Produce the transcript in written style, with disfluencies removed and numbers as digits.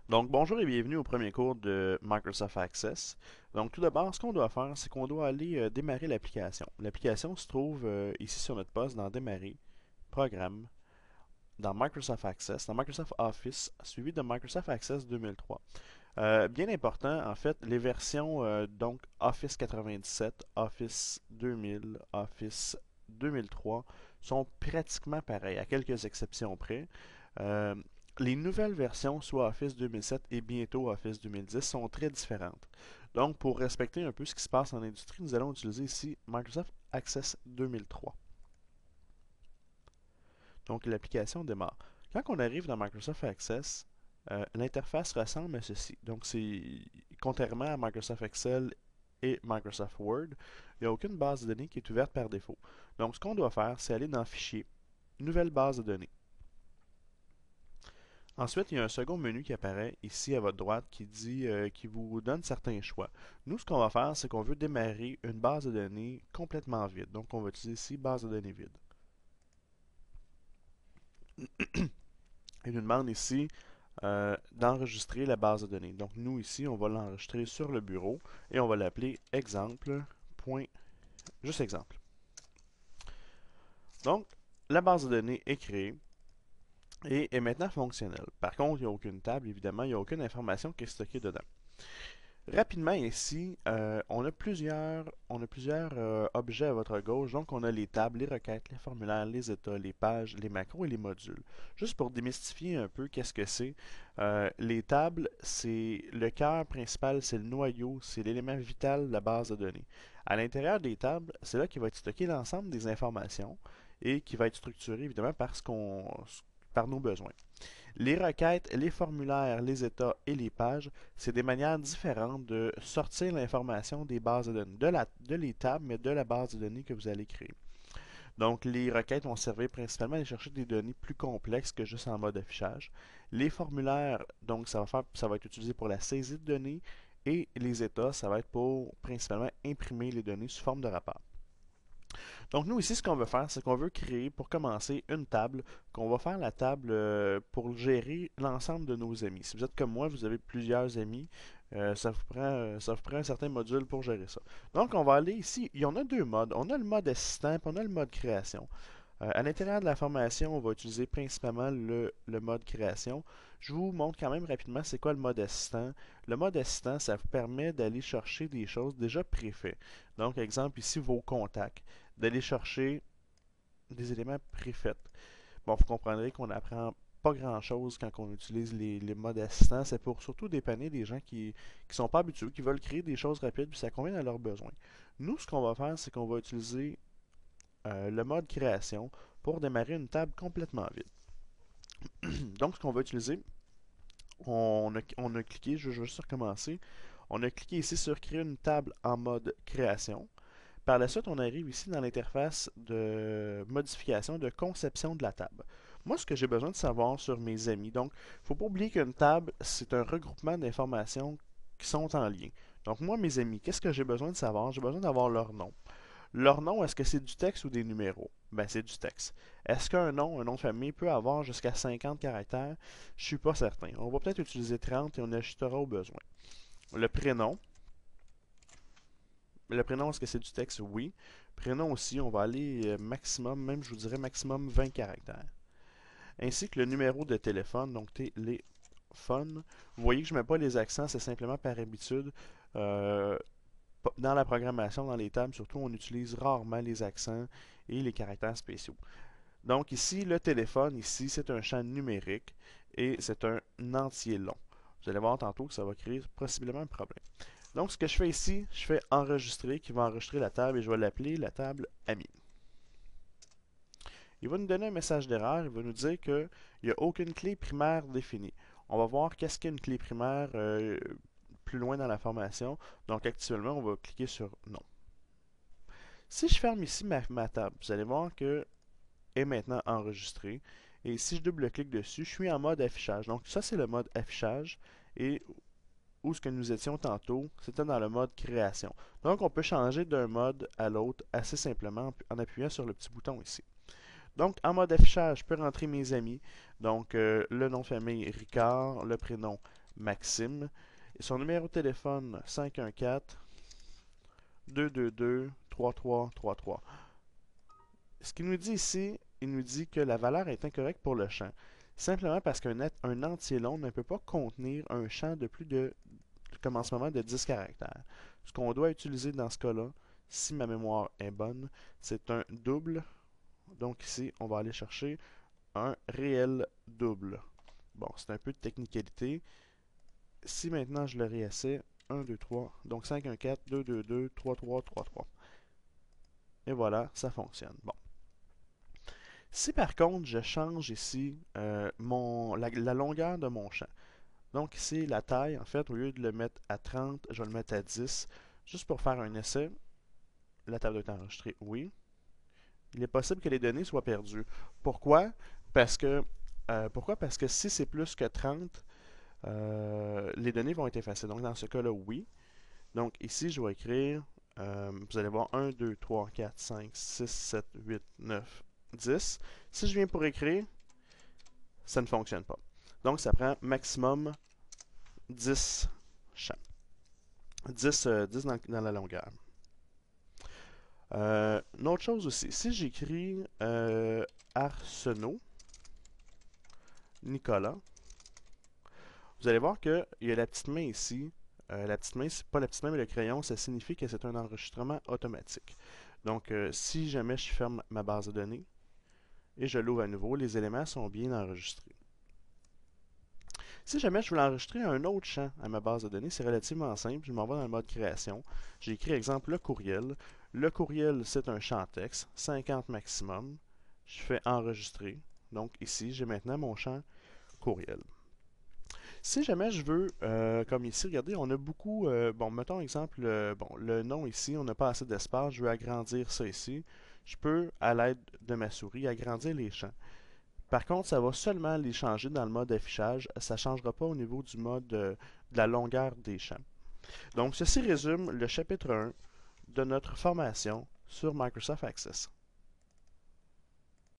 Donc, bonjour et bienvenue au premier cours de Microsoft Access. Donc, tout d'abord, ce qu'on doit faire, c'est qu'on doit aller démarrer l'application. L'application se trouve ici sur notre poste dans Démarrer, Programme, dans Microsoft Access, dans Microsoft Office, suivi de Microsoft Access 2003. Bien important, en fait, les versions donc Office 97, Office 2000, Office 2003 sont pratiquement pareilles, à quelques exceptions près. Euh, les nouvelles versions, soit Office 2007 et bientôt Office 2010, sont très différentes. Donc, pour respecter un peu ce qui se passe en industrie, nous allons utiliser ici Microsoft Access 2003. Donc, l'application démarre. Quand on arrive dans Microsoft Access, l'interface ressemble à ceci. Donc, c'est contrairement à Microsoft Excel et Microsoft Word, il n'y a aucune base de données qui est ouverte par défaut. Donc, ce qu'on doit faire, c'est aller dans Fichier, Nouvelle base de données. Ensuite, il y a un second menu qui apparaît ici à votre droite qui vous donne certains choix. Nous, ce qu'on va faire, c'est qu'on veut démarrer une base de données complètement vide. Donc, on va utiliser ici base de données vide. Il nous demande ici d'enregistrer la base de données. Donc, nous, ici, on va l'enregistrer sur le bureau et on va l'appeler exemple. Juste exemple. Donc, la base de données est créée et est maintenant fonctionnelle. Par contre, il n'y a aucune table, évidemment, il n'y a aucune information qui est stockée dedans. Rapidement ici, on a plusieurs objets à votre gauche. Donc, on a les tables, les requêtes, les formulaires, les états, les pages, les macros et les modules. Juste pour démystifier un peu qu'est-ce que c'est, les tables, c'est le cœur principal, c'est le noyau, c'est l'élément vital de la base de données. À l'intérieur des tables, c'est là qu'il va être stocké l'ensemble des informations et qui va être structuré évidemment par nos besoins. Les requêtes, les formulaires, les états et les pages, c'est des manières différentes de sortir l'information des bases de données, de les tables, mais de la base de données que vous allez créer. Donc, les requêtes vont servir principalement à aller chercher des données plus complexes que juste en mode affichage. Les formulaires, donc, ça va être utilisé pour la saisie de données. Et les états, ça va être pour principalement imprimer les données sous forme de rapport. Donc nous ici, ce qu'on veut faire, c'est qu'on veut créer pour commencer une table, qu'on va faire la table pour gérer l'ensemble de nos amis. Si vous êtes comme moi, vous avez plusieurs amis, ça vous prend un certain module pour gérer ça. Donc on va aller ici, il y en a deux modes. On a le mode assistant et on a le mode création. À l'intérieur de la formation, on va utiliser principalement le mode création. Je vous montre quand même rapidement c'est quoi le mode assistant. Le mode assistant, ça vous permet d'aller chercher des choses déjà préfaites. Donc, exemple ici, vos contacts. D'aller chercher des éléments préfaits. Bon, vous comprendrez qu'on n'apprend pas grand-chose quand on utilise les modes assistants. C'est pour surtout dépanner des gens qui ne sont pas habitués, qui veulent créer des choses rapides, puis ça convient à leurs besoins. Nous, ce qu'on va faire, c'est qu'on va utiliser le mode création pour démarrer une table complètement vide. Donc, ce qu'on va utiliser, on a cliqué, je vais juste recommencer, on a cliqué ici sur créer une table en mode création. Par la suite, on arrive ici dans l'interface de modification, de conception de la table. Moi, ce que j'ai besoin de savoir sur mes amis, donc, il ne faut pas oublier qu'une table, c'est un regroupement d'informations qui sont en lien. Donc, moi, mes amis, qu'est-ce que j'ai besoin de savoir? J'ai besoin d'avoir leur nom. Leur nom, est-ce que c'est du texte ou des numéros? Ben, c'est du texte. Est-ce qu'un nom, un nom de famille, peut avoir jusqu'à 50 caractères? Je suis pas certain. On va peut-être utiliser 30 et on ajustera au besoin. Le prénom. Le prénom, est-ce que c'est du texte? Oui. Prénom aussi, on va aller maximum, même je vous dirais maximum 20 caractères. Ainsi que le numéro de téléphone, donc téléphone. Vous voyez que je ne mets pas les accents, c'est simplement par habitude. Euh, dans la programmation, dans les tables, surtout, on utilise rarement les accents et les caractères spéciaux. Donc ici, le téléphone, ici, c'est un champ numérique et c'est un entier long. Vous allez voir tantôt que ça va créer possiblement un problème. Donc ce que je fais ici, je fais enregistrer, qui va enregistrer la table et je vais l'appeler la table ami. Il va nous donner un message d'erreur, il va nous dire qu'il n'y a aucune clé primaire définie. On va voir qu'est-ce qu'est une clé primaire plus loin dans la formation. Donc actuellement, on va cliquer sur non. Si je ferme ici ma table, vous allez voir que est maintenant enregistrée. Et si je double-clique dessus, je suis en mode affichage. Donc ça, c'est le mode affichage. Et où ce que nous étions tantôt, c'était dans le mode création. Donc on peut changer d'un mode à l'autre assez simplement en appuyant sur le petit bouton ici. Donc en mode affichage, je peux rentrer mes amis. Donc le nom de famille Ricard, le prénom Maxime. Et son numéro de téléphone 514-222-3333. Ce qu'il nous dit ici, il nous dit que la valeur est incorrecte pour le champ. Simplement parce qu'un entier long ne peut pas contenir un champ de plus de, comme en ce moment, de 10 caractères. Ce qu'on doit utiliser dans ce cas-là, si ma mémoire est bonne, c'est un double. Donc ici, on va aller chercher un réel double. Bon, c'est un peu de technicalité. Si maintenant je le réessaie, 1, 2, 3, donc 5, 1, 4, 2, 2, 2, 3, 3, 3, 3. Et voilà, ça fonctionne. Bon. Si par contre je change ici la longueur de mon champ, donc ici la taille, en fait, au lieu de le mettre à 30, je vais le mettre à 10, juste pour faire un essai. La table est enregistrée, oui. Il est possible que les données soient perdues. Pourquoi? Parce que, Parce que si c'est plus que 30, les données vont être effacées. Donc dans ce cas-là, oui. Donc ici, je vais écrire, vous allez voir 1, 2, 3, 4, 5, 6, 7, 8, 9, 10. Si je viens pour écrire, ça ne fonctionne pas. Donc ça prend maximum 10 champs. 10 dans la longueur. Une autre chose aussi, si j'écris Arsenault, Nicolas, vous allez voir qu'il y a la petite main ici. La petite main, c'est pas la petite main, mais le crayon, ça signifie que c'est un enregistrement automatique. Donc, si jamais je ferme ma base de données et je l'ouvre à nouveau, les éléments sont bien enregistrés. Si jamais je veux enregistrer un autre champ à ma base de données, c'est relativement simple. Je m'en vais dans le mode création. J'ai écrit exemple le courriel. Le courriel, c'est un champ texte, 50 maximum. Je fais enregistrer. Donc ici, j'ai maintenant mon champ courriel. Si jamais je veux, comme ici, regardez, on a beaucoup, bon, mettons exemple, le nom ici, on n'a pas assez d'espace, je veux agrandir ça ici. Je peux, à l'aide de ma souris, agrandir les champs. Par contre, ça va seulement les changer dans le mode affichage, ça ne changera pas au niveau du mode de la longueur des champs. Donc, ceci résume le chapitre 1 de notre formation sur Microsoft Access.